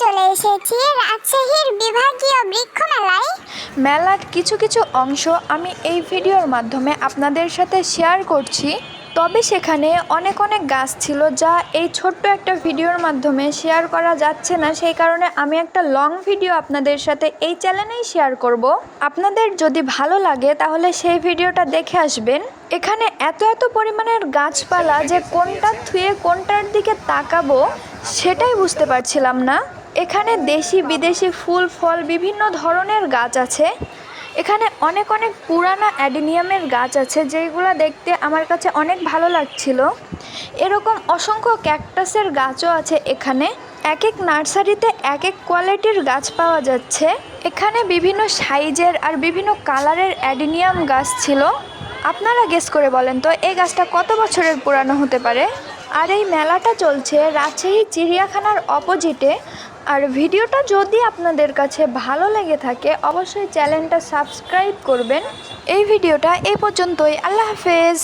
চলে এসেছি রাজশাহীর বিভাগীয় বৃক্ষ মেলায়। মেলার কিছু কিছু অংশ আমি এই ভিডিওর মাধ্যমে আপনাদের সাথে শেয়ার করছি। তবে সেখানে অনেক গাছ ছিল যা এই ছোট্ট একটা ভিডিওর মাধ্যমে শেয়ার করা যাচ্ছে না, সেই কারণে আমি একটা লং ভিডিও আপনাদের সাথে এই চ্যানেলেই শেয়ার করব। আপনাদের যদি ভালো লাগে তাহলে সেই ভিডিওটা দেখে আসবেন। এখানে এত পরিমাণের গাছপালা যে কোনটা থুয়ে কোনটার দিকে তাকাবো সেটাই বুঝতে পারছিলাম না। এখানে দেশি বিদেশি ফুল ফল বিভিন্ন ধরনের গাছ আছে। এখানে অনেক পুরানা অ্যাডেনিয়ামের গাছ আছে যেগুলো দেখতে আমার কাছে অনেক ভালো লাগছিল। এরকম অসংখ্য ক্যাকটাসের গাছও আছে এখানে। এক নার্সারিতে এক কোয়ালিটির গাছ পাওয়া যাচ্ছে। এখানে বিভিন্ন সাইজের আর বিভিন্ন কালারের অ্যাডেনিয়াম গাছ ছিল। আপনারা গেস করে বলেন তো এই গাছটা কত বছরের পুরানো হতে পারে। আর এই মেলাটা চলছে রাজশাহী চিড়িয়াখানার অপোজিটে। আর ভিডিওটা যদি আপনাদের কাছে ভালো লেগে থাকে অবশ্যই চ্যানেলটা সাবস্ক্রাইব করবেন। এই ভিডিওটা এই পর্যন্তই। আল্লাহ হাফেজ।